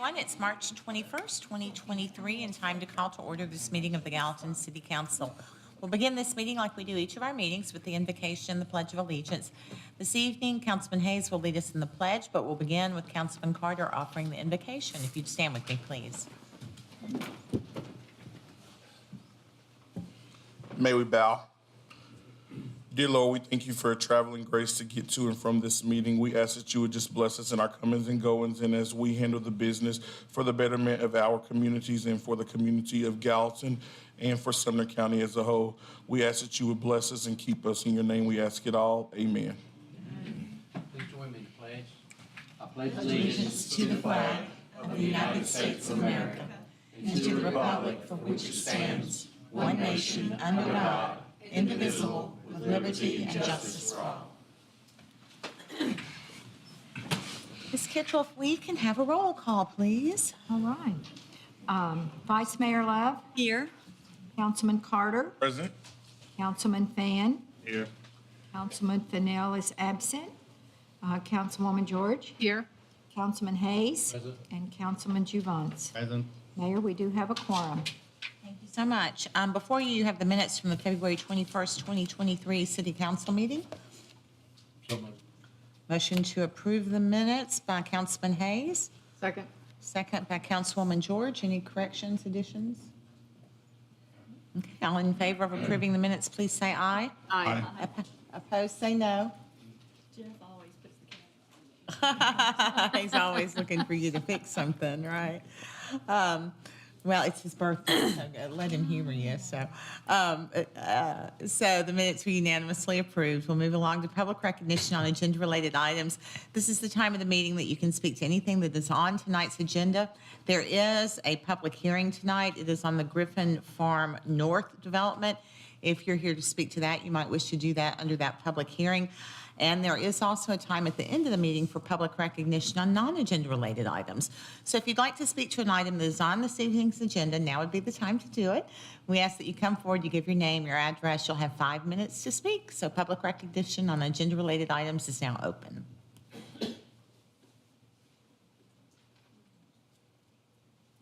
everyone. It's March 21st, 2023, and time to call to order this meeting of the Gallatin City Council. We'll begin this meeting like we do each of our meetings with the invocation, the Pledge of Allegiance. This evening, Councilman Hayes will lead us in the pledge, but we'll begin with Councilman Carter offering the invocation. If you'd stand with me, please. May we bow. Dear Lord, we thank you for traveling grace to get to and from this meeting. We ask that you would just bless us in our comings and goings, and as we handle the business for the betterment of our communities and for the community of Gallatin and for Sumner County as a whole, we ask that you would bless us and keep us. In your name we ask it all. Amen. Please join me in the pledge. I pledge allegiance to the flag of the United States of America and to the republic for which it stands, one nation, under God, indivisible, with liberty and justice for all. Ms. Kittrell, if we can have a roll call, please. All right. Vice Mayor Love, Here. Councilman Carter, Present. Councilman Fan, Here. Councilman Fennell is absent, Councilwoman George, Here. Councilman Hayes, Present. and Councilman Juvance. Present. Mayor, we do have a quorum. Thank you so much. Before you have the minutes from the February 21st, 2023 City Council meeting. So moved. Motion to approve the minutes by Councilman Hayes, Second. second by Councilwoman George. Any corrections, additions? Okay, all in favor of approving the minutes, please say aye. Aye. Opposed, say no. Jeff always puts the camera. He's always looking for you to fix something, right? Well, it's his birthday, so let him humor you. So the minutes were unanimously approved. We'll move along to public recognition on agenda-related items. This is the time of the meeting that you can speak to anything that is on tonight's agenda. There is a public hearing tonight. It is on the Griffin Farm North development. If you're here to speak to that, you might wish to do that under that public hearing. And there is also a time at the end of the meeting for public recognition on non-agenda related items. So if you'd like to speak to an item that is on this evening's agenda, now would be the time to do it. We ask that you come forward, you give your name, your address. You'll have 5 minutes to speak. So public recognition on agenda related items is now open.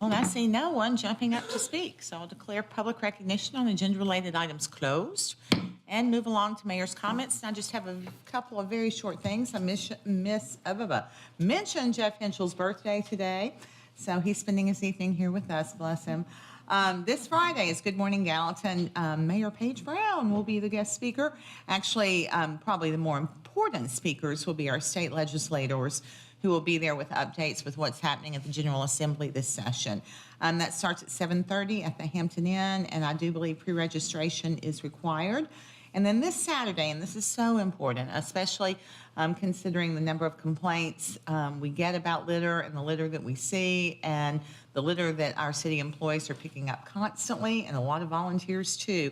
Well, I see no one jumping up to speak, so I'll declare public recognition on agenda-related items closed and move along to mayor's comments. And I just have a couple of very short things. I mentioned Jeff Henschel's birthday today, so he's spending his evening here with us, bless him. This Friday is Good Morning Gallatin. Mayor Paige Brown will be the guest speaker. Actually, probably the more important speakers will be our state legislators, who will be there with updates with what's happening at the General Assembly this session. That starts at 7:30 at the Hampton Inn, and I do believe pre-registration is required. And then this Saturday, and this is so important, especially considering the number of complaints we get about litter and the litter that we see and the litter that our city employees are picking up constantly, and a lot of volunteers too.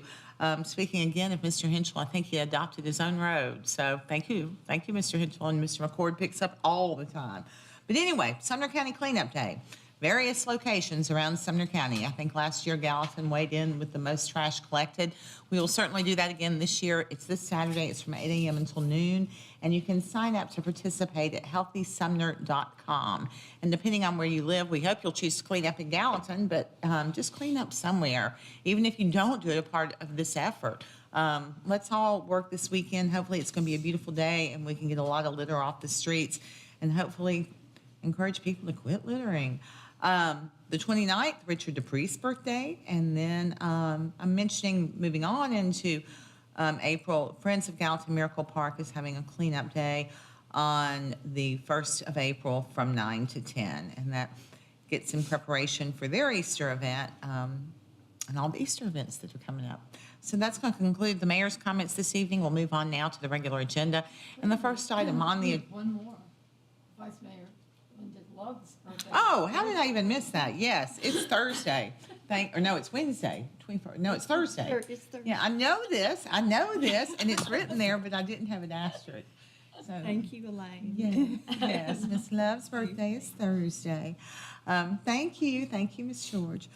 Speaking again of Mr. Henschel, I think he adopted his own road. So thank you. Thank you, Mr. Henschel. And Mr. McCord picks up all the time. But anyway, Sumner County Cleanup Day. Various locations around Sumner County. I think last year Gallatin weighed in with the most trash collected. We will certainly do that again this year. It's this Saturday. It's from 8 a.m. until noon. And you can sign up to participate at healthysumner.com. And depending on where you live, we hope you'll choose to clean up in Gallatin, but just clean up somewhere. Even if you don't do it a part of this effort. Let's all work this weekend. Hopefully it's going to be a beautiful day and we can get a lot of litter off the streets and hopefully encourage people to quit littering. The 29th, Richard Dupree's birthday, and then I'm mentioning moving on into April, Friends of Gallatin Miracle Park is having a cleanup day on the 1st of April from 9 to 10, and that gets in preparation for their Easter event and all the Easter events that are coming up. So that's going to conclude the mayor's comments this evening. We'll move on now to the regular agenda. And the first item on the... One more. Vice Mayor Linda Love's birthday. Oh, how did I even miss that? Yes, it's Thursday. It's Wednesday. 24. No, it's Thursday. It's Thursday. Yeah, I know this, and it's written there, but I didn't have it asterisk. So, Thank you, Elaine. yes, Miss Love's birthday is Thursday. Thank you, Miss George.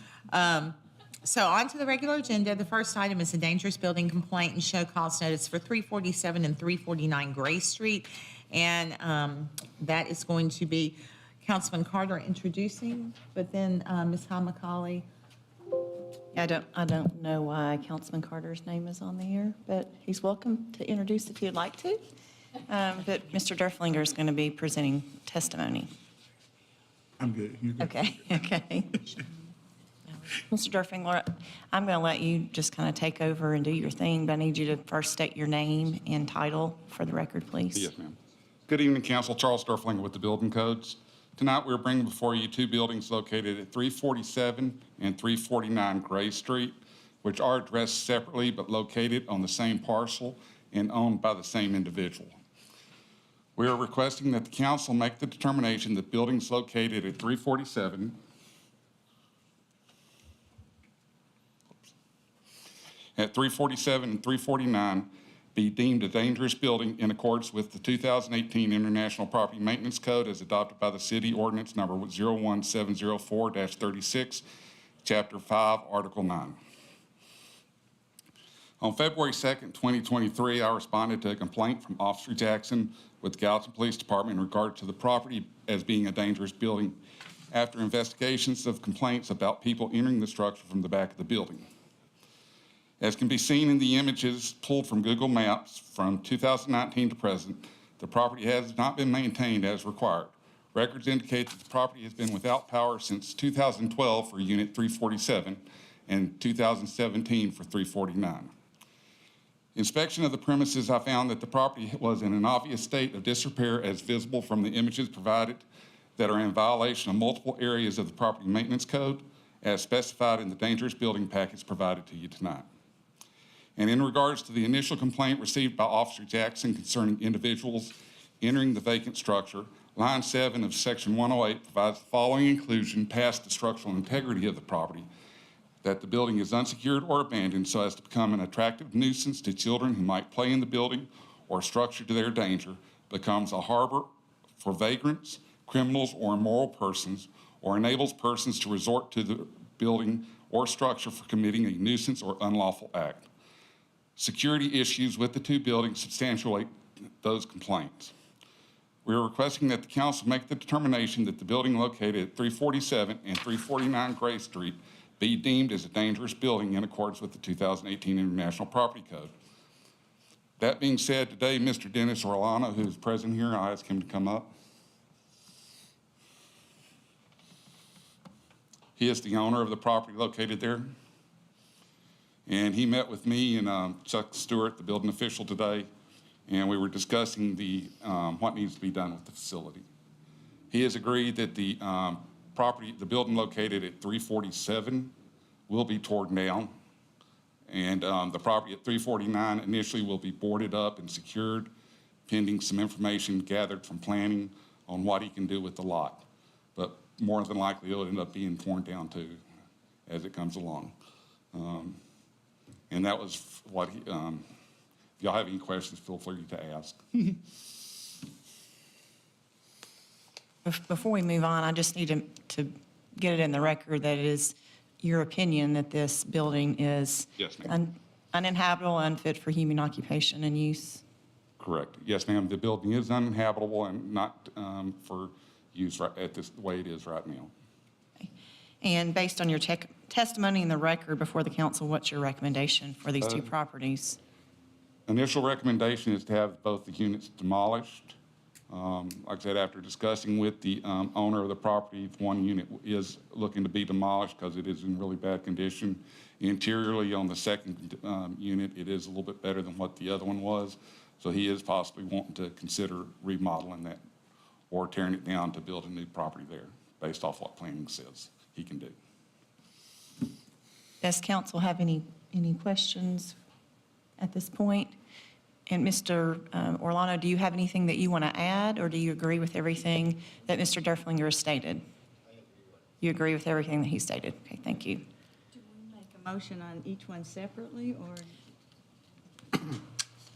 So on to the regular agenda. The first item is a dangerous building complaint and show cause notice for 347 and 349 Gray Street. And that is going to be Councilman Carter introducing, but then Ms. Hamakaali. I don't know why Councilman Carter's name is on there, but he's welcome to introduce if you'd like to. But Mr. Derflinger is going to be presenting testimony. I'm good. You're good. Okay, okay. Mr. Derflinger, I'm going to let you just kind of take over and do your thing, but I need you to first state your name and title for the record, please. Yes, ma'am. Good evening, Council. Charles Derflinger with the Building Codes. Tonight, we're bringing before you two buildings located at 347 and 349 Gray Street, which are addressed separately but located on the same parcel and owned by the same individual. We are requesting that the council make the determination that buildings located at 347 and 349 be deemed a dangerous building in accordance with the 2018 International Property Maintenance Code as adopted by the City Ordinance Number 01704-36, Chapter 5, Article 9. On February 2nd, 2023, I responded to a complaint from Officer Jackson with the Gallatin Police Department in regard to the property as being a dangerous building after investigations of complaints about people entering the structure from the back of the building. As can be seen in the images pulled from Google Maps from 2019 to present, the property has not been maintained as required. Records indicate that the property has been without power since 2012 for Unit 347 and 2017 for 349. Inspection of the premises, I found that the property was in an obvious state of disrepair as visible from the images provided that are in violation of multiple areas of the Property Maintenance Code as specified in the dangerous building package provided to you tonight. And in regards to the initial complaint received by Officer Jackson concerning individuals entering the vacant structure, line 7 of section 108 provides the following inclusion past the structural integrity of the property: that the building is unsecured or abandoned so as to become an attractive nuisance to children who might play in the building or structure to their danger, becomes a harbor for vagrants, criminals, or immoral persons, or enables persons to resort to the building or structure for committing a nuisance or unlawful act. Security issues with the two buildings substantiate those complaints. We are requesting that the council make the determination that the building located at 347 and 349 Gray Street be deemed as a dangerous building in accordance with the 2018 International Property Code. That being said, today, Mr. Dennis Orlano, who is present here, I ask him to come up. He is the owner of the property located there. And he met with me and Chuck Stewart, the building official, today, and we were discussing what needs to be done with the facility. He has agreed that the building located at 347 will be torn down, and the property at 349 initially will be boarded up and secured, pending some information gathered from planning on what he can do with the lot. But more than likely, it'll end up being torn down too as it comes along. And that was what he, if y'all have any questions, feel free to ask. Before we move on, I just need to get it in the record that it is your opinion that this building is Yes, ma'am. uninhabitable, unfit for human occupation and use. Correct. Yes, ma'am. The building is uninhabitable and not for use right at this the way it is right now. And based on your testimony in the record before the council, what's your recommendation for these two properties? Initial recommendation is to have both the units demolished. Like I said, after discussing with the owner of the property, one unit is looking to be demolished because it is in really bad condition. Interiorly on the second unit, it is a little bit better than what the other one was. So he is possibly wanting to consider remodeling that or tearing it down to build a new property there based off what planning says he can do. Does council have any questions at this point? And Mr. Orlano, do you have anything that you want to add, or do you agree with everything that Mr. Derflinger has stated? You agree with everything that he stated? Okay, thank you. Do we make a motion on each one separately, or?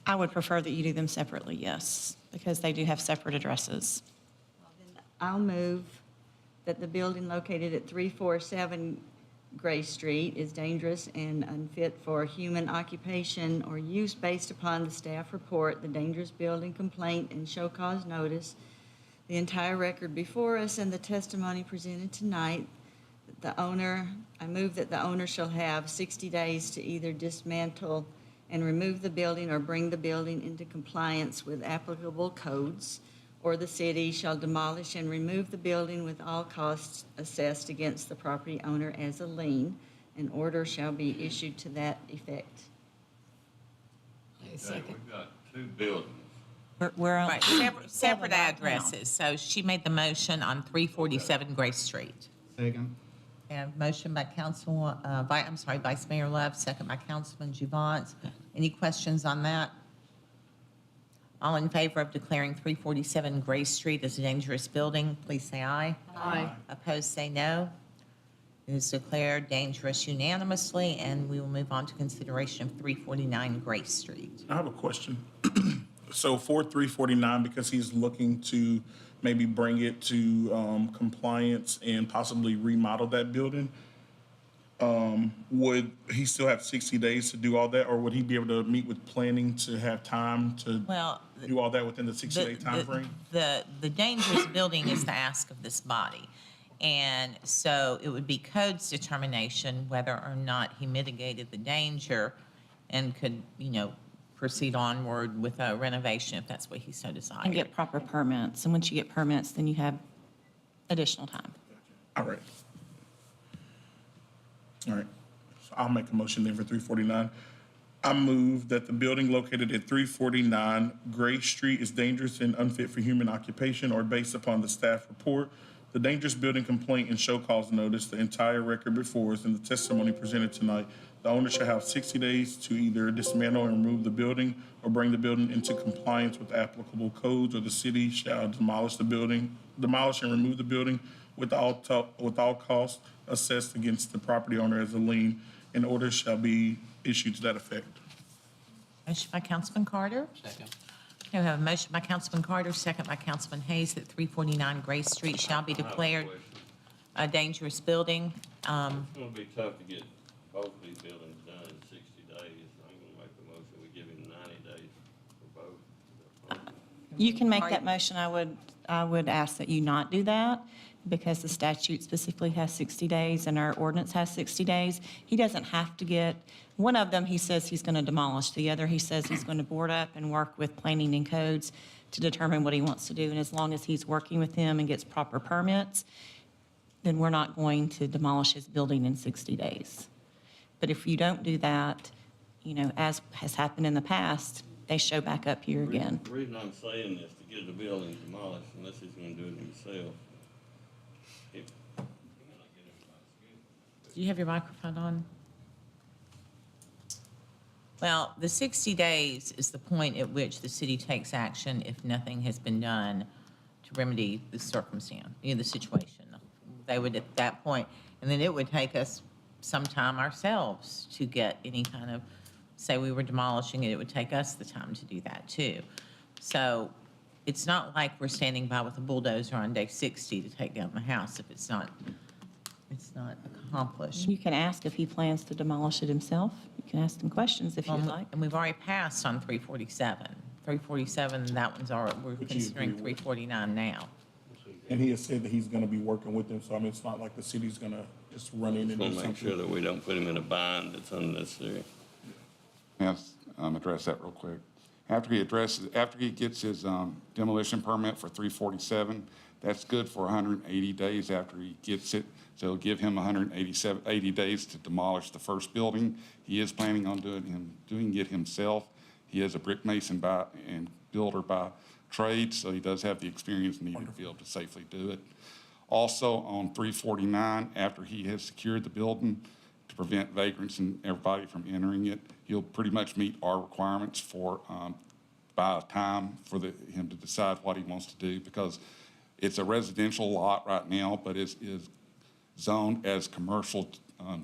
I would prefer that you do them separately, yes, because they do have separate addresses. Well, then I'll move that the building located at 347 Gray Street is dangerous and unfit for human occupation or use based upon the staff report, the dangerous building complaint, and show cause notice the entire record before us and the testimony presented tonight, I move that the owner shall have 60 days to either dismantle and remove the building or bring the building into compliance with applicable codes, or the city shall demolish and remove the building with all costs assessed against the property owner as a lien. An order shall be issued to that effect. Second. We've got 2 buildings. We're on. Right, separate addresses. So she made the motion on 347 Grace Street. Second. And motion by Vice Mayor Love, second by Councilman Juvance. Any questions on that? All in favor of declaring 347 Grace Street as a dangerous building, please say aye. Aye. Opposed, say no. It is declared dangerous unanimously, and we will move on to consideration of 349 Grace Street. I have a question. So for 349, because he's looking to maybe bring it to compliance and possibly remodel that building, would he still have 60 days to do all that, or would he be able to meet with planning to have time to Well, do all that within the 60-day timeframe? The dangerous building is the ask of this body. And so it would be code's determination whether or not he mitigated the danger and could, proceed onward with a renovation if that's what he so desired. And get proper permits. And once you get permits, then you have additional time. All right. All right. So I'll make a motion then for 349. I move that the building located at 349 Gray Street is dangerous and unfit for human occupation, or based upon the staff report, the dangerous building complaint and show cause notice, the entire record before us, and the testimony presented tonight. The owner shall have 60 days to either dismantle and remove the building or bring the building into compliance with applicable codes, or the city shall demolish and remove the building with all costs assessed against the property owner as a lien. An order shall be issued to that effect. Motion by Councilman Carter. Second. Okay, we have a motion by Councilman Carter, second by Councilman Hayes, that 349 Grace Street shall be declared a dangerous building. It's gonna be tough to get both of these buildings done in 60 days. I'm gonna make the motion, we give him 90 days for both. You can make that motion. I would ask that you not do that, because the statute specifically has 60 days and our ordinance has 60 days. He doesn't have to get, one of them, he says he's going to demolish. The other, he says he's going to board up and work with planning and codes to determine what he wants to do. And as long as he's working with them and gets proper permits, then we're not going to demolish his building in 60 days. But if you don't do that, as has happened in the past, they show back up here again. The reason I'm saying this, to get the building demolished, unless he's gonna do it himself. Do you have your microphone on? Well, the 60 days is the point at which the city takes action if nothing has been done to remedy the circumstance, the situation. They would at that point, and then it would take us some time ourselves to get any kind of, say we were demolishing it, it would take us the time to do that too. So it's not like we're standing by with a bulldozer on day 60 to take down the house if it's not accomplished. You can ask if he plans to demolish it himself. You can ask him questions if you'd like. And we've already passed on 347. 347, that one's already, we're Which you considering agree with. 349 now. And he has said that he's gonna be working with them, so I mean, it's not like the city's gonna just run in and do Just wanna make sure something. that we don't put him in a bind that's unnecessary. Yes, address that real quick. After he gets his demolition permit for 347, that's good for 180 days after he gets it. So it'll give him 80 days to demolish the first building. He is planning on doing it himself. He is a brick mason and builder by trade, so he does have the experience needed to be able to safely do it. Also, on 349, after he has secured the building to prevent vagrants and everybody from entering it, he'll pretty much meet our requirements for by time for him to decide what he wants to do, because it's a residential lot right now, but is zoned as commercial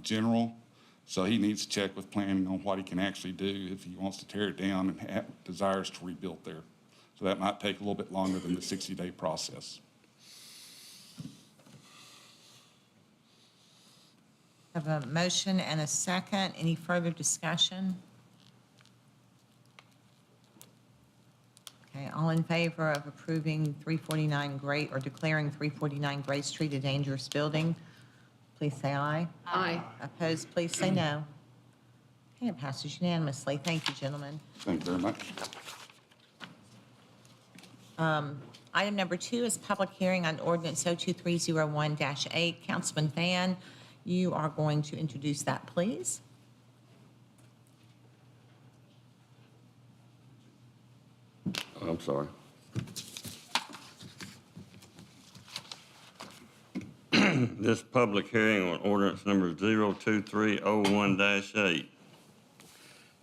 general. So he needs to check with planning on what he can actually do if he wants to tear it down and desires to rebuild there. So that might take a little bit longer than the 60-day process. Have a motion and a second. Any further discussion? Okay, Okay, all in favor of approving 349 Gray, or declaring 349 Gray Street a dangerous building, please say aye. Aye. Opposed, please say no. Okay, it passes unanimously. Thank you, gentlemen. Thank you very much. Item number 2 is public hearing on ordinance 02301-8. Councilman Fan, you are going to introduce that, please. I'm sorry. This public hearing on ordinance number 02301-8.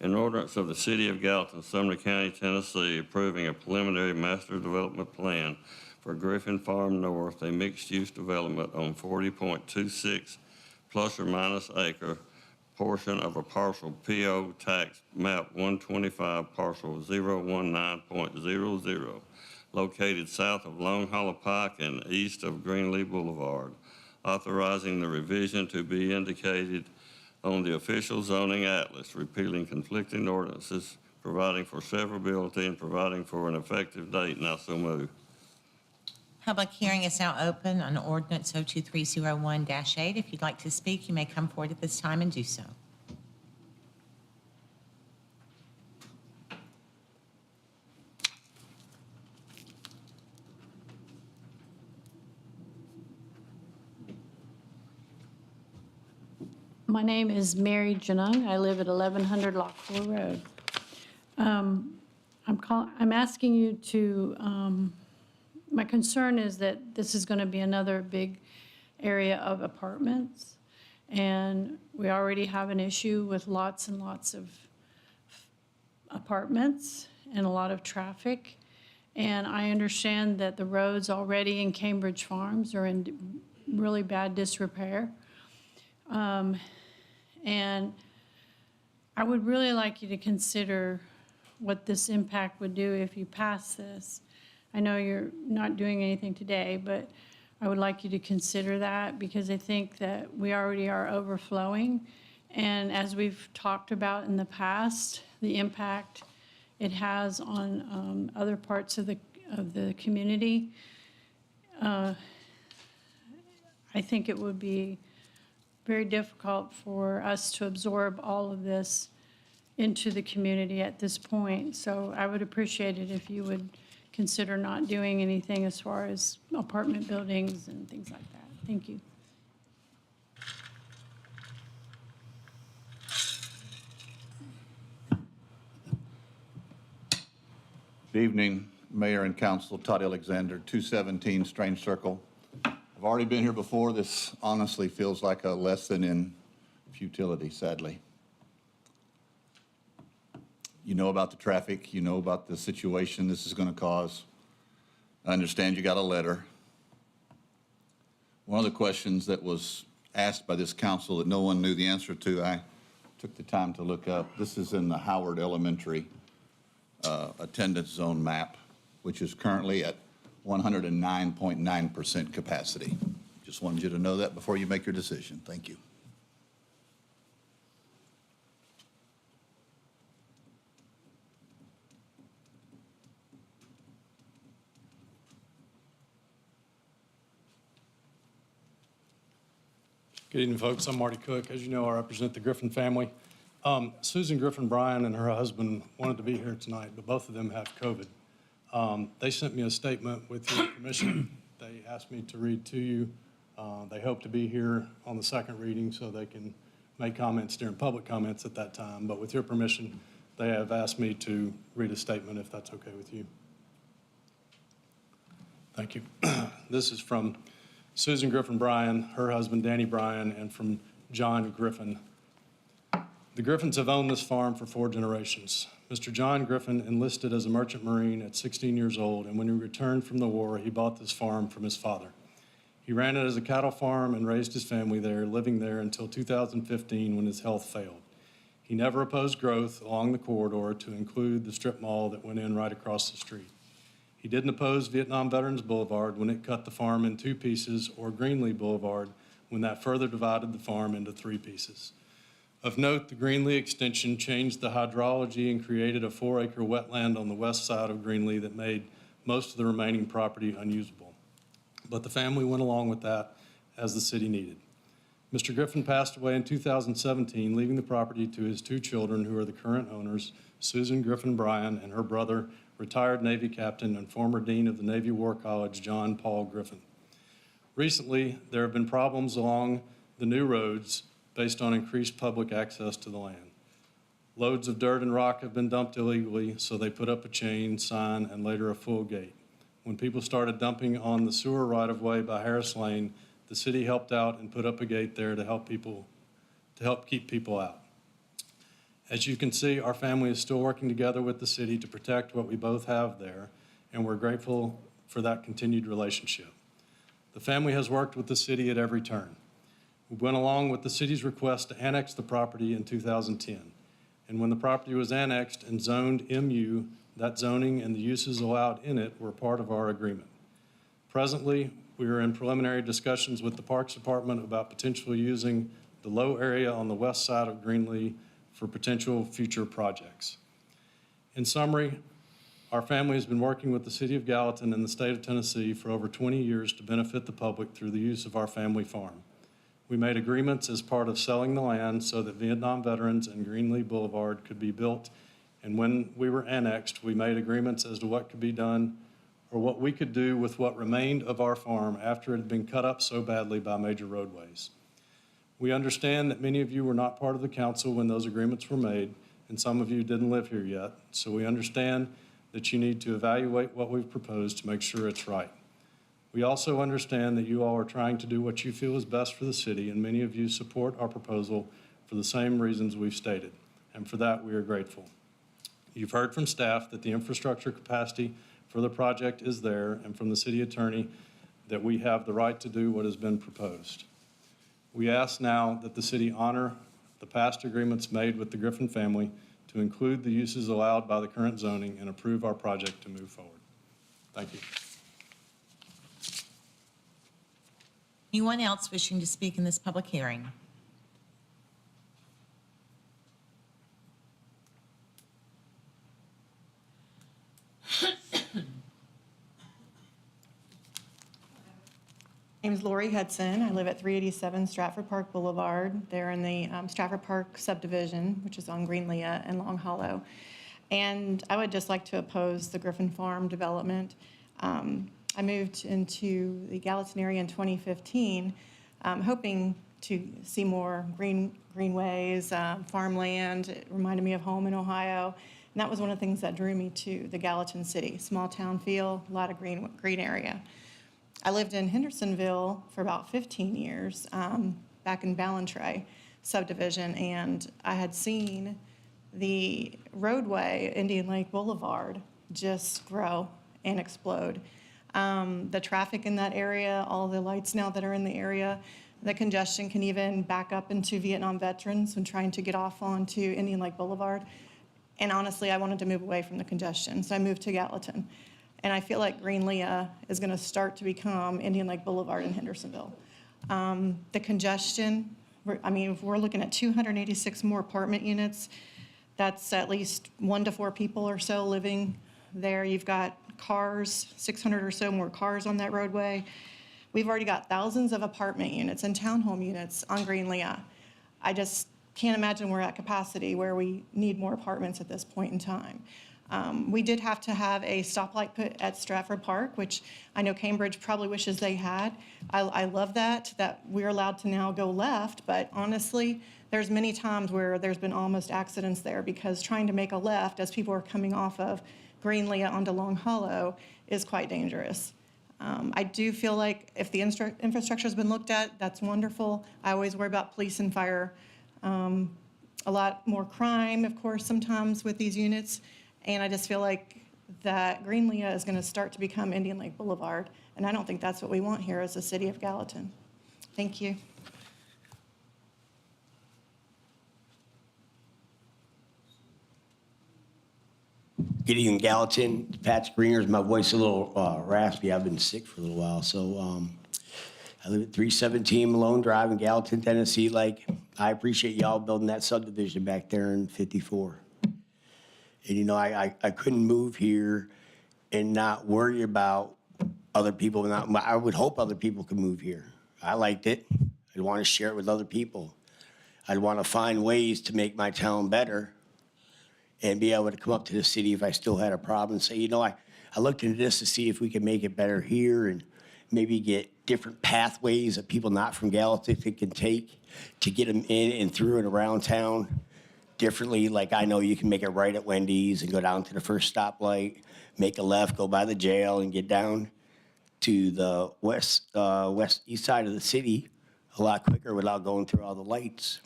An ordinance of the City of Gallatin, Sumner County, Tennessee, approving a preliminary master development plan for Griffin Farm North, a mixed-use development on 40.26 plus or minus acre portion of a parcel PO tax map 125 parcel 019.00, located south of Long Hollow Pike and east of Greenlee Boulevard, authorizing the revision to be indicated on the official zoning atlas, repealing conflicting ordinances, providing for severability, and providing for an effective date. And I so move. Public hearing is now open on ordinance 02301-8. If you'd like to speak, you may come forward at this time and do so. My name is Mary Janung. I live at 1100 Lockville Road. I'm asking you to, my concern is that this is going to be another big area of apartments. And we already have an issue with lots and lots of apartments and a lot of traffic. And I understand that the roads already in Cambridge Farms are in really bad disrepair. And I would really like you to consider what this impact would do if you pass this. I know you're not doing anything today, but I would like you to consider that, because I think that we already are overflowing. And as we've talked about in the past, the impact it has on other parts of the community, I think it would be very difficult for us to absorb all of this into the community at this point. So I would appreciate it if you would consider not doing anything as far as apartment buildings and things like that. Thank you. Good evening, Mayor and Council. Todd Alexander, 217 Strange Circle. I've already been here before. This honestly feels like a lesson in futility, sadly. You know about the traffic. You know about the situation this is going to cause. I understand you got a letter. One of the questions that was asked by this council that no one knew the answer to, I took the time to look up. This is in the Howard Elementary attendance zone map, which is currently at 109.9% capacity. Just wanted you to know that before you make your decision. Thank you. Good evening, folks. I'm Marty Cook. As you know, I represent the Griffin family. Susan Griffin Bryan and her husband wanted to be here tonight, but both of them have COVID. They sent me a statement with your permission. They asked me to read to you. They hope to be here on the second reading so they can make comments during public comments at that time. But with your permission, they have asked me to read a statement if that's okay with you. Thank you. This is from Susan Griffin Bryan, her husband Danny Bryan, and from John Griffin. The Griffins have owned this farm for 4 generations. Mr. John Griffin enlisted as a merchant marine at 16 years old, and when he returned from the war, he bought this farm from his father. He ran it as a cattle farm and raised his family there, living there until 2015 when his health failed. He never opposed growth along the corridor to include the strip mall that went in right across the street. He didn't oppose Vietnam Veterans Boulevard when it cut the farm in 2 pieces, or Greenlee Boulevard when that further divided the farm into 3 pieces. Of note, the Greenlee extension changed the hydrology and created a 4-acre wetland on the west side of Greenlee that made most of the remaining property unusable. But the family went along with that as the city needed. Mr. Griffin passed away in 2017, leaving the property to his 2 children, who are the current owners, Susan Griffin Bryan and her brother, retired Navy captain and former dean of the Navy War College, John Paul Griffin. Recently, there have been problems along the new roads based on increased public access to the land. Loads of dirt and rock have been dumped illegally, so they put up a chain, sign, and later a full gate. When people started dumping on the sewer right-of-way by Harris Lane, the city helped out and put up a gate there to help keep people out. As you can see, our family is still working together with the city to protect what we both have there, and we're grateful for that continued relationship. The family has worked with the city at every turn. We went along with the city's request to annex the property in 2010. And when the property was annexed and zoned MU, that zoning and the uses allowed in it were part of our agreement. Presently, we are in preliminary discussions with the Parks Department about potentially using the low area on the west side of Greenlee for potential future projects. In summary, our family has been working with the City of Gallatin and the state of Tennessee for over 20 years to benefit the public through the use of our family farm. We made agreements as part of selling the land so that Vietnam veterans and Greenlee Boulevard could be built. And when we were annexed, we made agreements as to what could be done or what we could do with what remained of our farm after it had been cut up so badly by major roadways. We understand that many of you were not part of the council when those agreements were made, and some of you didn't live here yet. So we understand that you need to evaluate what we've proposed to make sure it's right. We also understand that you all are trying to do what you feel is best for the city, and many of you support our proposal for the same reasons we've stated, and for that we are grateful. You've heard from staff that the infrastructure capacity for the project is there, and from the city attorney that we have the right to do what has been proposed. We ask now that the city honor the past agreements made with the Griffin family to include the uses allowed by the current zoning and approve our project to move forward. Thank you. Anyone else wishing to speak in this public hearing? My name is Lori Hudson. I live at 387 Stratford Park Boulevard. They're in the Stratford Park subdivision, which is on Greenlee and Long Hollow. And I would just like to oppose the Griffin Farm development. I moved into the Gallatin area in 2015, hoping to see more greenways, farmland. It reminded me of home in Ohio. And that was one of the things that drew me to the Gallatin city. Small town feel, a lot of green area. I lived in Hendersonville for about 15 years, back in Ballantrae subdivision, and I had seen the roadway, Indian Lake Boulevard, just grow and explode. The traffic in that area, all the lights now that are in the area, the congestion can even back up into Vietnam veterans when trying to get off onto Indian Lake Boulevard. And honestly, I wanted to move away from the congestion, so I moved to Gallatin. And I feel like Greenlee is going to start to become Indian Lake Boulevard in Hendersonville. The congestion, if we're looking at 286 more apartment units, that's at least 1 to 4 people or so living there. You've got cars, 600 or so more cars on that roadway. We've already got thousands of apartment units and townhome units on Greenlee. I just can't imagine we're at capacity where we need more apartments at this point in time. We did have to have a stoplight put at Stratford Park, which I know Cambridge probably wishes they had. I love that we're allowed to now go left, but honestly, there's many times where there's been almost accidents there because trying to make a left as people are coming off of Greenlee onto Long Hollow is quite dangerous. I do feel like if the infrastructure has been looked at, that's wonderful. I always worry about police and fire. A lot more crime, of course, sometimes with these units. And I just feel like that Greenlee is going to start to become Indian Lake Boulevard. And I don't think that's what we want here as the city of Gallatin. Thank you. Good evening, Gallatin. Pat Greeners. My voice is a little raspy. I've been sick for a little while. So I live at 317 Malone Drive in Gallatin, Tennessee. Like I appreciate y'all building that subdivision back there in 54. And, you know, I couldn't move here and not worry about other people. I would hope other people could move here. I liked it. I'd want to share it with other people. I'd want to find ways to make my town better and be able to come up to the city if I still had a problem and say, you know, I looked into this to see if we could make it better here and maybe get different pathways that people not from Gallatin can take to get them in and through and around town differently. Like I know you can make it right at Wendy's and go down to the first stoplight, make a left, go by the jail and get down to the east side of the city a lot quicker without going through all the lights.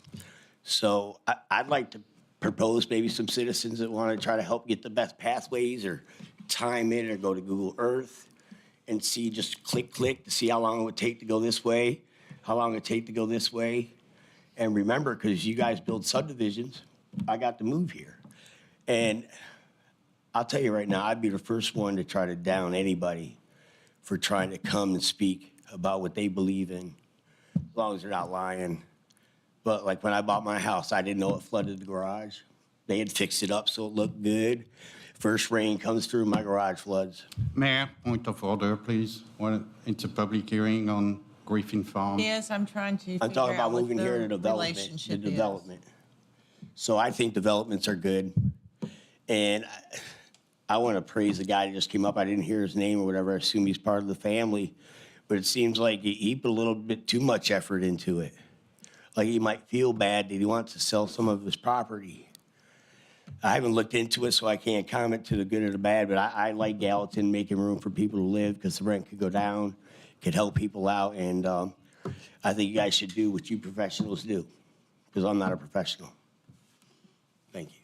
So I'd like to propose maybe some citizens that want to try to help get the best pathways or time in or go to Google Earth and see, just click to see how long it would take to go this way, how long it would take to go this way. And remember, because you guys build subdivisions, I got to move here. And I'll tell you right now, I'd be the first one to try to down anybody for trying to come and speak about what they believe in, as long as they're not lying. But like when I bought my house, I didn't know it flooded the garage. They had fixed it up so it looked good. First rain comes through, my garage floods. Mayor, point of order, please. It's a public hearing on Griffin Farm. Yes, I'm trying to I'm figure talking out about what moving here to the development, relationship is. So I think developments are good. And I want to praise the guy that just came up. I didn't hear his name or whatever. I assume he's part of the family. But it seems like he put a little bit too much effort into it. Like he might feel bad that he wants to sell some of his property. I haven't looked into it, so I can't comment to the good or the bad, but I like Gallatin making room for people to live because the rent could go down, could help people out, and I think you guys should do what you professionals do, because I'm not a professional. Thank you.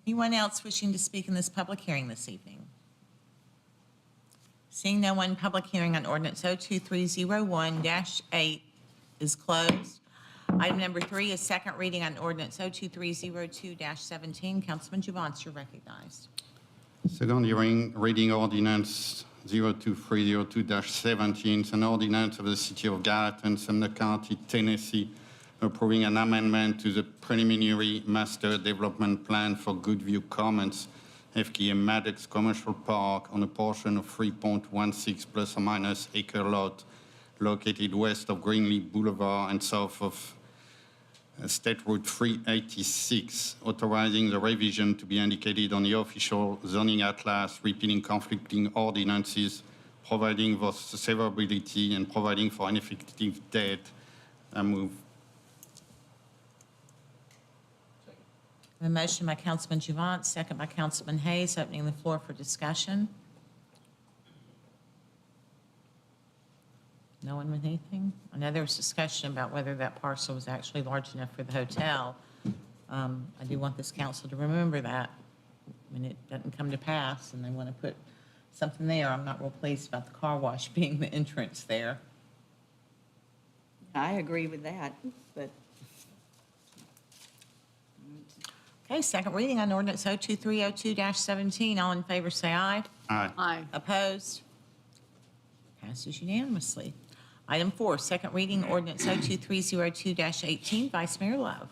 Anyone else wishing to speak in this public hearing this evening? Seeing no one, public hearing on ordinance 02301-8 is closed. Item number 3 is second reading on ordinance 02302-17. Councilman Juvance, you're recognized. Second reading ordinance 02302-17. It's an ordinance of the City of Gallatin, Sumner County, Tennessee, approving an amendment to the preliminary master development plan for Goodview Commons, FKM Maddox Commercial Park, on a portion of 3.16 plus or minus acre lot located west of Greenlee Boulevard and south of State Route 386, authorizing the revision to be indicated on the official zoning atlas, repealing conflicting ordinances, providing for severability, and providing for an effective date. I move. A motion by Councilman Juvance, second by Councilman Hayes, opening the floor for discussion. No one with anything? I know there was discussion about whether that parcel was actually large enough for the hotel. I do want this council to remember that when it doesn't come to pass and they want to put something there. I'm not real pleased about the car wash being the entrance there. I agree with that, but Okay, second reading on ordinance 02302-17. All in favor, say aye. Aye. Aye. Opposed? Passes unanimously. Item 4, second reading ordinance 02302-18. Vice Mayor Love.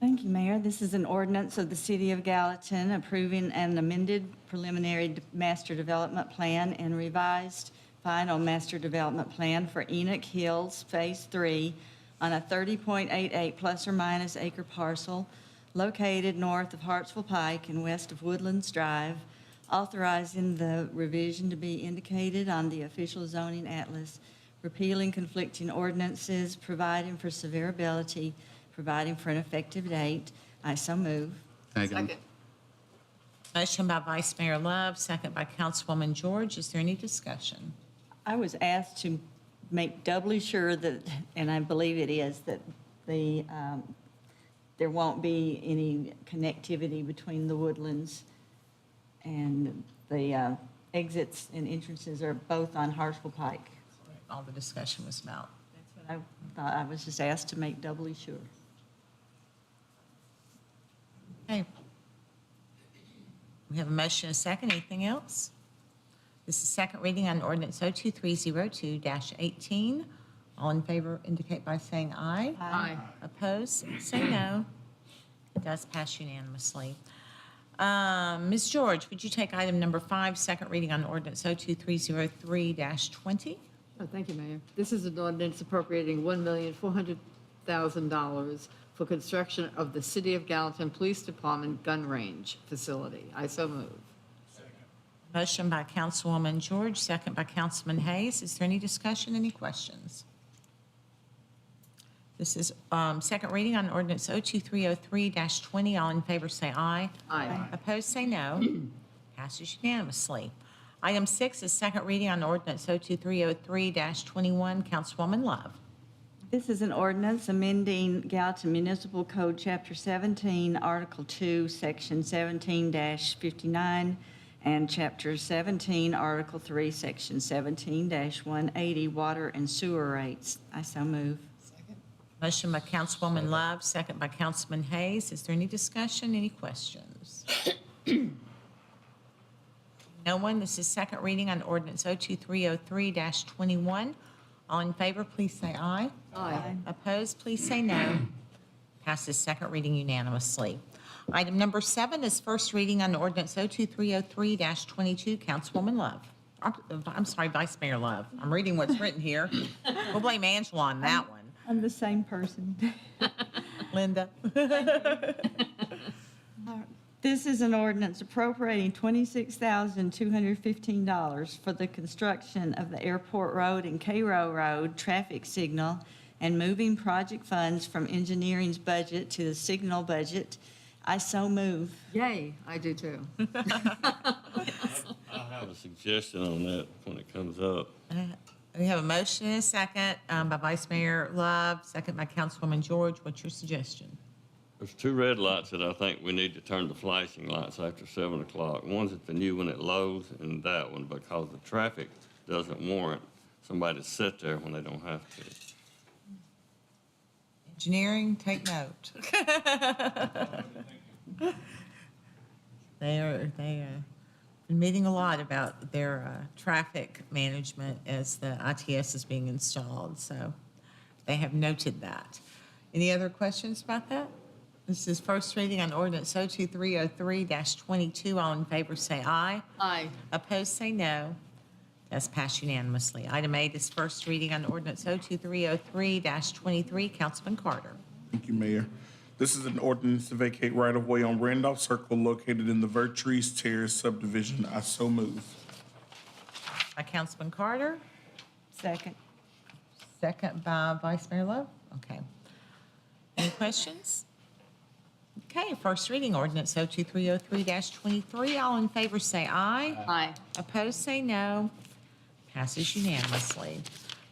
thank you, Mayor. This is an ordinance of the City of Gallatin approving an amended preliminary master development plan and revised final master development plan for Enoch Hills Phase 3 on a 30.88 plus or minus acre parcel located north of Hartsville Pike and west of Woodlands Drive, authorizing the revision to be indicated on the official zoning atlas, repealing conflicting ordinances, providing for severability, providing for an effective date. I so move. Second. Motion by Vice Mayor Love, second by Councilwoman George. Is there any discussion? I was asked to make doubly sure that, and I believe it is, that there won't be any connectivity between the Woodlands and the exits and entrances are both on Hartsville Pike. All the discussion was about. That's what I thought. I was just asked to make doubly sure. Okay. We have a motion and a second. Anything else? This is second reading on ordinance 02302-18. All in favor indicate by saying aye. Aye. Opposed, say no. It does pass unanimously. Ms. George, would you take item number 5, second reading on ordinance 02303-20? Oh, thank you, Mayor. This is an ordinance appropriating $1,400,000 for construction of the City of Gallatin Police Department gun range facility. I so move. Motion by Councilwoman George, second by Councilman Hayes. Is there any discussion, any questions? This is second reading on ordinance 02303-20. All in favor say aye. Aye. Opposed, say no. Passes unanimously. Item 6 is second reading on ordinance 02303-21. Councilwoman Love. This is an ordinance amending Gallatin Municipal Code, Chapter 17, Article 2, Section 17-59, and Chapter 17, Article 3, Section 17-180, water and sewer rates. I so move. Motion by Councilwoman Love, second by Councilman Hayes. Is there any discussion, any questions? No one. This is second reading on ordinance 02303-21. All in favor, please say aye. Aye. Opposed, please say no. Passes second reading unanimously. Item number 7 is first reading on ordinance 02303-22. Councilwoman Love. I'm sorry, Vice Mayor Love. I'm reading what's written here. We'll blame Angela on that one. I'm the same person. Linda. This is an ordinance appropriating $26,215 for the construction of the Airport Road and Cairo Road traffic signal and moving project funds from engineering's budget to the signal budget. I so move. Yay, I do too. I have a suggestion on that when it comes up. We have a motion and a second by Vice Mayor Love, second by Councilwoman George. What's your suggestion? There's 2 red lights that I think we need to turn the flashing lights after 7 o'clock. One's at the new one at Lowe's and that one, because the traffic doesn't warrant somebody to sit there when they don't have to. Engineering, take note. They are been meeting a lot about their traffic management as the ITS is being installed, so they have noted that. Any other questions about that? This is first reading on ordinance 02303-22. All in favor say aye. Aye. Opposed say no. That's passed unanimously. Item 8 is first reading on ordinance 02303-23. Councilman Carter. Thank you, Mayor. This is an ordinance to vacate right-of-way on Randolph Circle located in the Vertrees Terrace subdivision. I so move. By Councilman Carter, Second. second by Vice Mayor Love. Okay. Any questions? Okay, first reading ordinance 02303-23. All in favor say aye. Aye. Opposed say no. Passes unanimously.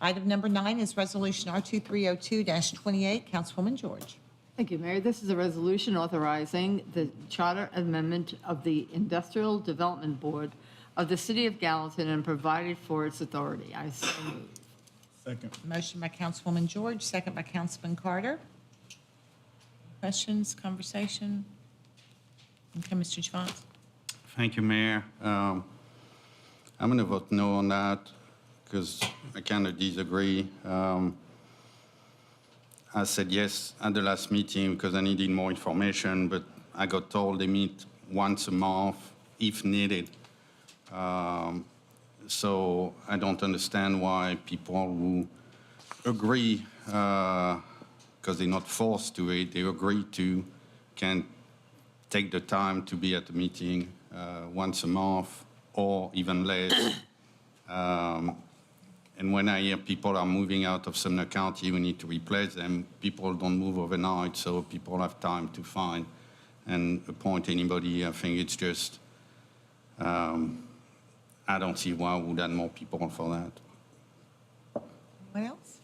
Item number 9 is resolution R2302-28. Councilwoman George. Thank you, Mayor. This is a resolution authorizing the charter amendment of the Industrial Development Board of the City of Gallatin and provided for its authority. I so move. Second. Motion by Councilwoman George, second by Councilman Carter. Questions, conversation? Okay, Mr. Javance. Thank you, Mayor. I'm going to vote no on that because I kind of disagree. I said yes at the last meeting because I needed more information, but I got told they meet once a month if needed. So I don't understand why people who agree, because they're not forced to it, they agree to, can take the time to be at the meeting once a month or even less. And when I hear people are moving out of Sumner County, we need to replace them. People don't move overnight, so people have time to find and appoint anybody. I think it's just, I don't see why we would add more people for that. What else?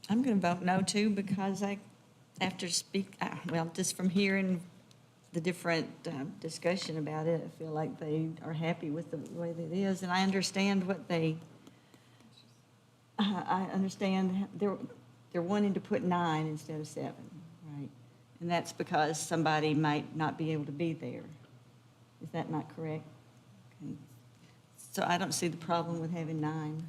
I'm going to vote no too because just from hearing the different discussion about it, I feel like they are happy with the way that it is. And I understand I understand they're wanting to put 9 instead of 7, right? And that's because somebody might not be able to be there. Is that not correct? Okay. So I don't see the problem with having 9.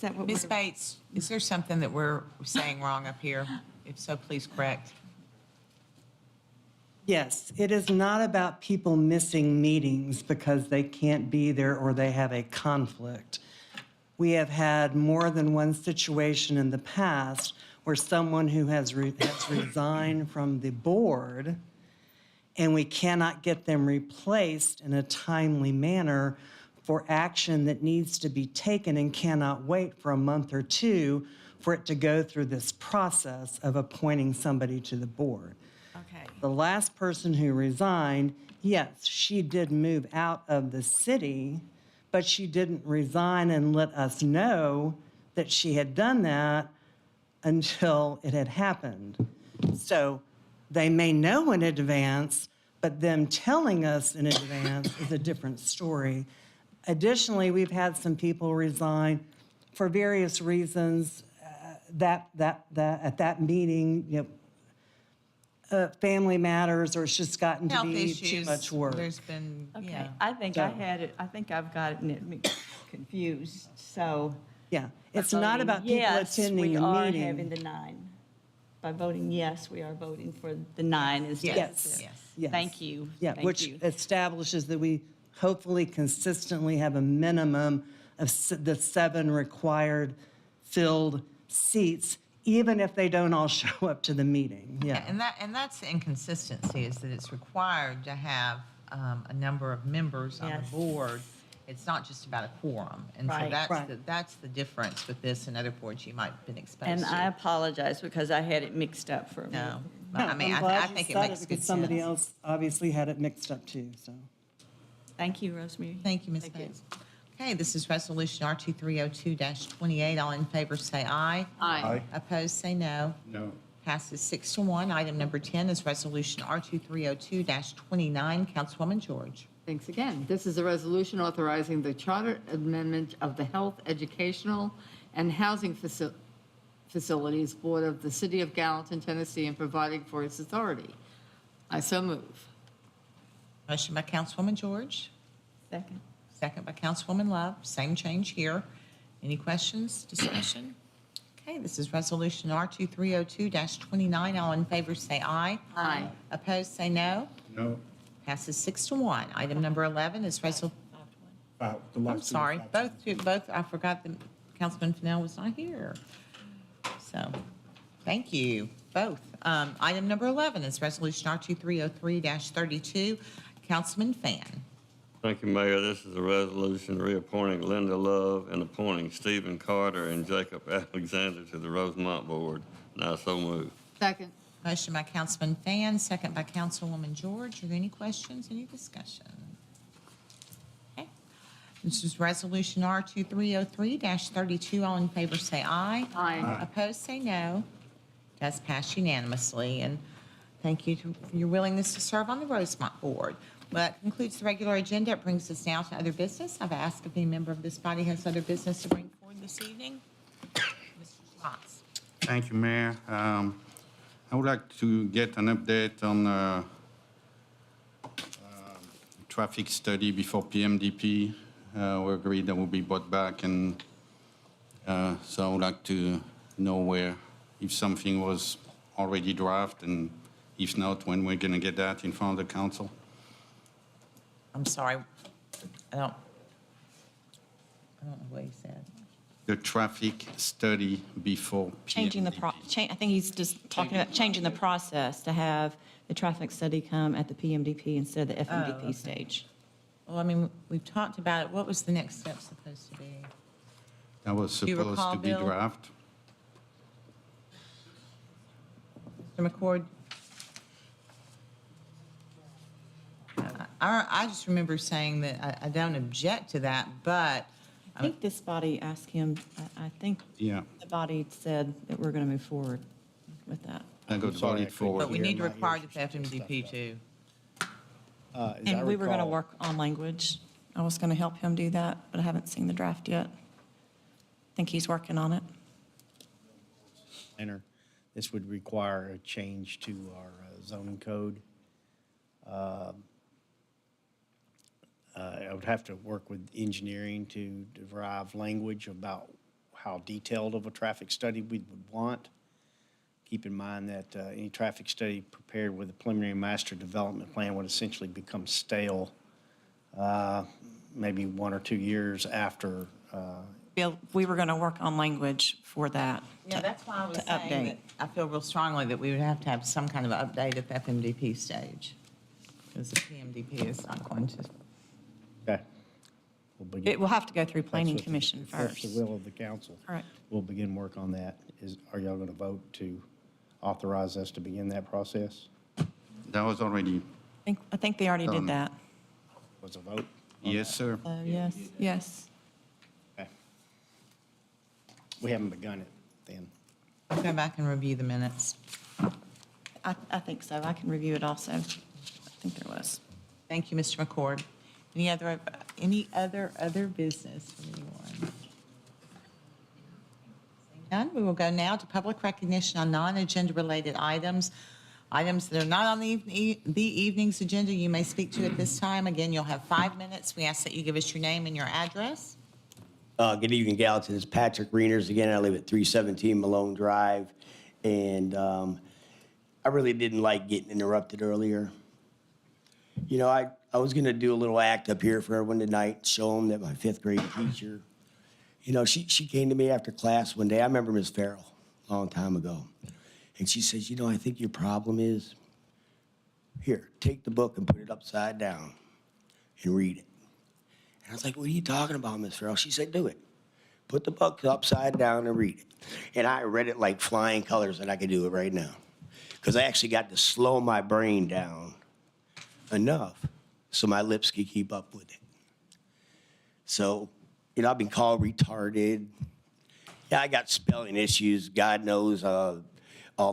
Is that what Ms. we're? Bates, is there something that we're saying wrong up here? If so, please correct. Yes, it is not about people missing meetings because they can't be there or they have a conflict. We have had more than one situation in the past where someone who has resigned from the board and we cannot get them replaced in a timely manner for action that needs to be taken and cannot wait for a month or two for it to go through this process of appointing somebody to the board. Okay. The last person who resigned, yes, she did move out of the city, but she didn't resign and let us know that she had done that until it had happened. So they may know in advance, but them telling us in advance is a different story. Additionally, we've had some people resign for various reasons. At that meeting, family matters, or it's just gotten to Health be too issues. much work. There's been, Okay, yeah. I think I had it, I think I've gotten it confused, so. Yeah, it's by not voting about people yes, attending the We are meeting. having the 9. By voting yes, we are voting for the 9 instead. Yes. Yes. Thank you. Yeah, Thank which you. establishes that we hopefully consistently have a minimum of the 7 required filled seats, even if they don't all show up to the meeting. Yeah. And that's the inconsistency, is that it's required to have a number of members on Yes. the board. It's not just about a quorum. And so Right. that's the difference with this and other boards you might have been exposed And to. I apologize because I had it mixed up for a minute. No, No, I mean, I'm I glad you think it said makes good because somebody sense. else obviously had it mixed up too, so. Thank you, Rosemary. Thank you, Ms. Thank you. Bates. Okay, this is Resolution R2302-28. All in favor say aye. Aye. Opposed, say no. No. Passes 6-1. Item number 10 is Resolution R2302-29. Councilwoman George. Thanks again. This is a resolution authorizing the charter amendment of the Health, Educational, and Housing Facilities Board of the City of Gallatin, Tennessee, and providing for its authority. I so move. Motion by Councilwoman George, Second. second by Councilwoman Love. Same change here. Any questions, discussion? Okay, this is Resolution R2302-29. All in favor say aye. Aye. Opposed, say no. No. Passes 6-1. Item number 11 is I'm sorry, both, I forgot that Councilman Fennell was not here. So, thank you, both. Item number 11 is Resolution R2303-32. Councilman Fan. Thank you, Mayor. This is a resolution reappointing Linda Love and appointing Stephen Carter and Jacob Alexander to the Rosemont Board. And I so move. Second. Motion by Councilman Fan, second by Councilwoman George. Are there any questions, any discussion? Okay. This is Resolution R2303-32. All in favor say aye. Aye. Opposed, say no. Does pass unanimously. And thank you for your willingness to serve on the Rosemont Board. Well, that concludes the regular agenda. It brings us now to other business. I've asked if any member of this body has other business to bring forward this evening. Mr. Watts. Thank you, Mayor. I would like to get an update on traffic study before PMDP. We agreed that will be brought back, and so I would like to know where, if something was already drafted, and if not, when we're going to get that in front of the council. I'm sorry. I don't know what he said. The traffic study before Changing the, PMDP. I think he's just talking about changing the process to have the traffic study come at the PMDP instead of the FMDP okay. stage. Well, I mean, we've talked about it. What was the next step supposed to be? That was Do you supposed recall, to be Bill? drafted. Mr. McCord? I just remember saying that I don't object to that, but I think this body asked him, I think Yeah, the body said that we're going to move forward with that. I got voted forward. but we need to Hear my require ears the FMDP too. As I And we were going to recall- work on language. I was going to help him do that, but I haven't seen the draft yet. I think he's working on it. Planner, this would require a change to our zoning code. I would have to work with engineering to derive language about how detailed of a traffic study we would want. Keep in mind that any traffic study prepared with a preliminary master development plan would essentially become stale maybe 1 or 2 years after. Bill, we were going to work on language for that. Yeah, that's why I was to saying update. that I feel real strongly that we would have to have some kind of update at the FMDP stage. Because the PMDP is not going to. Okay. We'll begin- It will have to go through That's planning what the- commission if that's first. the will of the council. Correct. We'll begin work on that. Are y'all going to vote to authorize us to begin that process? That was already, I think they already did that. Was a vote? yes, sir. Yes. Yes. Okay. We haven't begun it then. I'll go back and review the minutes. I think so. I can review it also. I think there was. Thank you, Mr. McCord. Any other business from anyone? Seeing none, we will go now to public recognition on non-agenda related items. Items that are not on the evening's agenda, you may speak to at this time. Again, you'll have 5 minutes. We ask that you give us your name and your address. Good evening, Gallatin. It's Patrick Reeners again. I live at 317 Malone Drive. And I really didn't like getting interrupted earlier. You know, I was going to do a little act up here for everyone tonight, show them that my 5th grade teacher, you know, she came to me after class one day. I remember Miss Farrell a long time ago. And she says, you know, I think your problem is, here, take the book and put it upside down and read it. And I was like, what are you talking about, Miss Farrell? She said, do it. Put the book upside down and read it. And I read it like flying colors, and I could do it right now. Because I actually got to slow my brain down enough so my lips could keep up with it. So, you know, I've been called retarded. Yeah, I got spelling issues. God knows all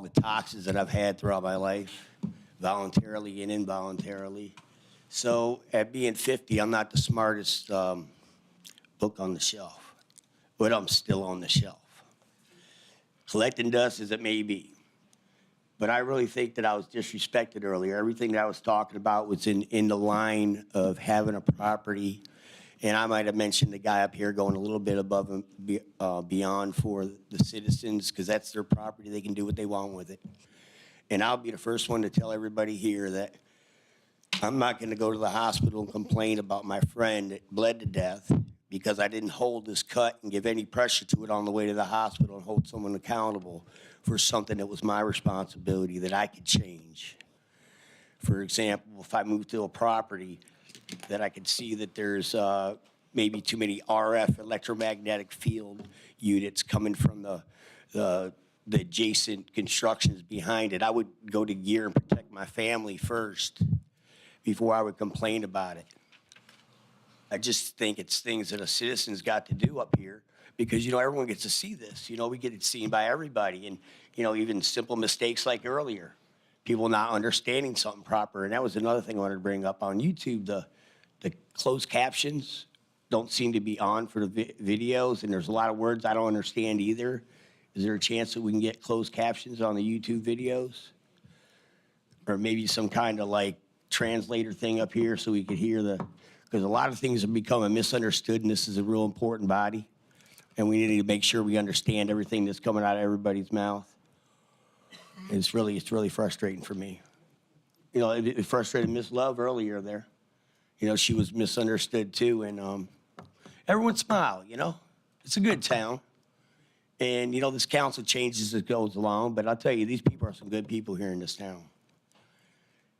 the toxins that I've had throughout my life, voluntarily and involuntarily. So at being 50, I'm not the smartest book on the shelf, but I'm still on the shelf. Collecting dust as it may be. But I really think that I was disrespected earlier. Everything that I was talking about was in the line of having a property. And I might have mentioned the guy up here going a little bit above and beyond for the citizens, because that's their property. They can do what they want with it. And I'll be the first one to tell everybody here that I'm not going to go to the hospital and complain about my friend that bled to death because I didn't hold this cut and give any pressure to it on the way to the hospital and hold someone accountable for something that was my responsibility that I could change. For example, if I moved to a property that I could see that there's maybe too many RF electromagnetic field units coming from the adjacent constructions behind it, I would go to gear and protect my family first before I would complain about it. I just think it's things that a citizen's got to do up here because, you know, everyone gets to see this. You know, we get it seen by everybody. And, you know, even simple mistakes like earlier, people not understanding something proper. And that was another thing I wanted to bring up on YouTube. The closed captions don't seem to be on for the videos. And there's a lot of words I don't understand either. Is there a chance that we can get closed captions on the YouTube videos? Or maybe some kind of like translator thing up here so we could hear because a lot of things are becoming misunderstood, and this is a real important body. And we need to make sure we understand everything that's coming out of everybody's mouth. And it's really frustrating for me. You know, it frustrated Miss Love earlier there. You know, she was misunderstood too, and everyone smile, you know. It's a good town. And, you know, this council changes as it goes along, but I'll tell you, these people are some good people here in this town.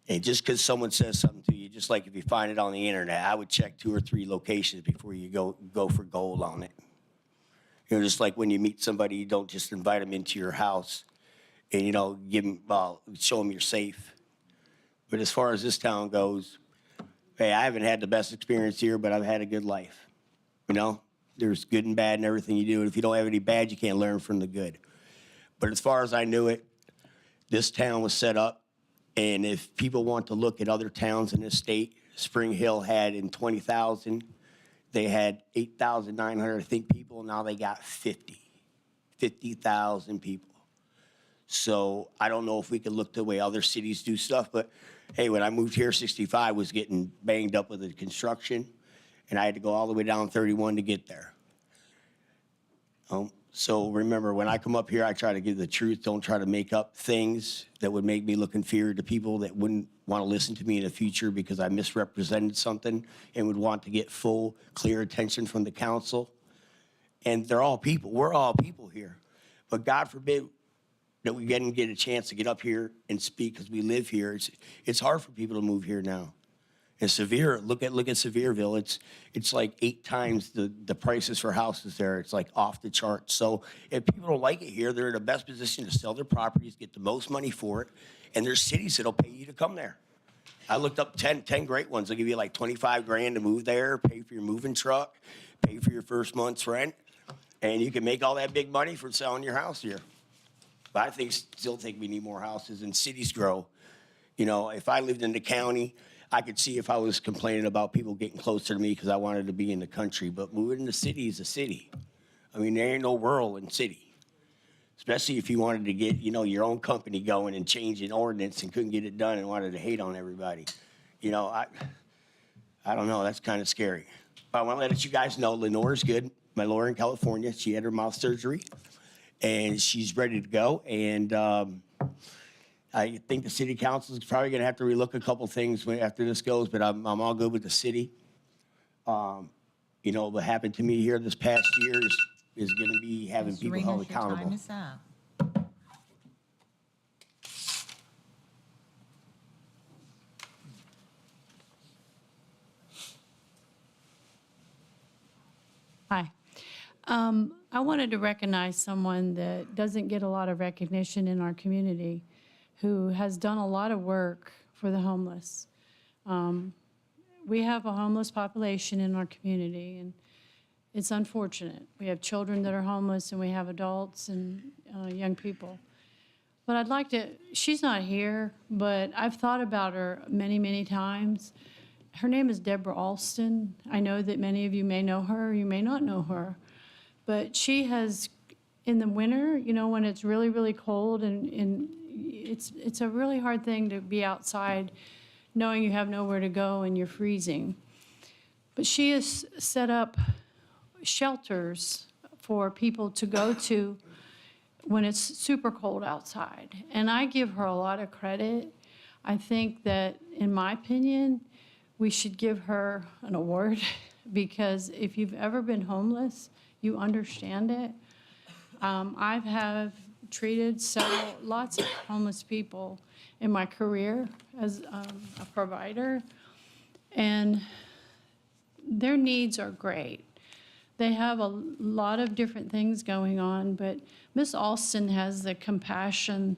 And just because someone says something to you, just like if you find it on the internet, I would check 2 or 3 locations before you go for gold on it. You know, just like when you meet somebody, you don't just invite them into your house and, you know, show them you're safe. But as far as this town goes, hey, I haven't had the best experience here, but I've had a good life. You know, there's good and bad in everything you do. And if you don't have any bad, you can't learn from the good. But as far as I knew it, this town was set up. And if people want to look at other towns in this state, Spring Hill had in 20,000, they had 8,900, I think, people. Now they got 50,000 people. So I don't know if we could look the way other cities do stuff. But, hey, when I moved here, 65 was getting banged up with the construction. And I had to go all the way down 31 to get there. So remember, when I come up here, I try to give the truth. Don't try to make up things that would make me look inferior to people that wouldn't want to listen to me in the future because I misrepresented something and would want to get full, clear attention from the council. And they're all people. We're all people here. But God forbid that we didn't get a chance to get up here and speak because we live here. It's hard for people to move here now. And Sevier, look at Sevierville. It's like 8 times the prices for houses there. It's like off the charts. So if people don't like it here, they're in the best position to sell their properties, get the most money for it, and there's cities that'll pay you to come there. I looked up 10 great ones. They'll give you like 25 grand to move there, pay for your moving truck, pay for your first month's rent, and you can make all that big money for selling your house here. But I still think we need more houses and cities grow. You know, if I lived in the county, I could see if I was complaining about people getting closer to me because I wanted to be in the country. But moving in the city is a city. I mean, there ain't no rural in city. Especially if you wanted to get, you know, your own company going and change an ordinance and couldn't get it done and wanted to hate on everybody. You know, I don't know. That's kind of scary. But I want to let you guys know Lenore's good. My lawyer in California, she had her mouth surgery, and she's ready to go. And I think the city council is probably going to have to relook a couple things after this goes, but I'm all good with the city. You know, what happened to me here this past year is going to be having Mr. people Remus, held your time accountable. is up. Hi. I wanted to recognize someone that doesn't get a lot of recognition in our community, who has done a lot of work for the homeless. We have a homeless population in our community, and it's unfortunate. We have children that are homeless, and we have adults and young people. But I'd like to, she's not here, but I've thought about her many, many times. Her name is Deborah Alston. I know that many of you may know her, you may not know her. But she has, in the winter, you know, when it's really, really cold and it's a really hard thing to be outside knowing you have nowhere to go and you're freezing. But she has set up shelters for people to go to when it's super cold outside. And I give her a lot of credit. I think that, in my opinion, we should give her an award because if you've ever been homeless, you understand it. I have treated lots of homeless people in my career as a provider, and their needs are great. They have a lot of different things going on, but Miss Alston has the compassion.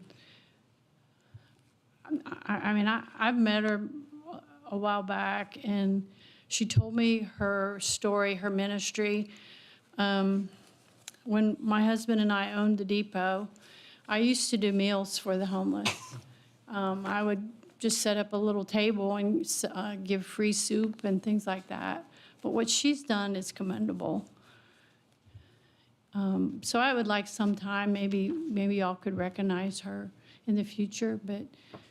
I mean, I've met her a while back, and she told me her story, her ministry. When my husband and I owned the depot, I used to do meals for the homeless. I would just set up a little table and give free soup and things like that. But what she's done is commendable. So I would like sometime, maybe y'all could recognize her in the future, but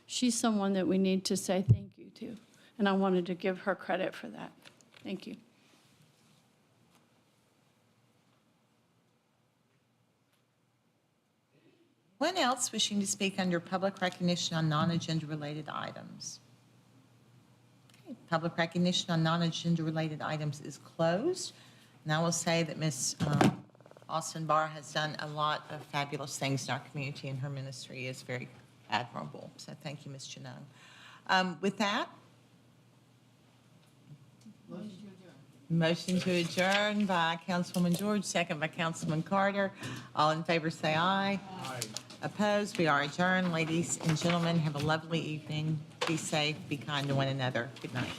she's someone that we need to say thank you to. And I wanted to give her credit for that. Thank you. Anyone else wishing to speak under public recognition on non-agenda related items? Okay, public recognition on non-agenda related items is closed. And I will say that Ms. Austin Barr has done a lot of fabulous things in our community, and her ministry is very admirable. So thank you, Ms. Janone. With that, motion to adjourn by Councilwoman George, second by Councilman Carter. All in favor say aye. Aye. Opposed? We are adjourned. Ladies and gentlemen, have a lovely evening. Be safe, be kind to one another. Good night.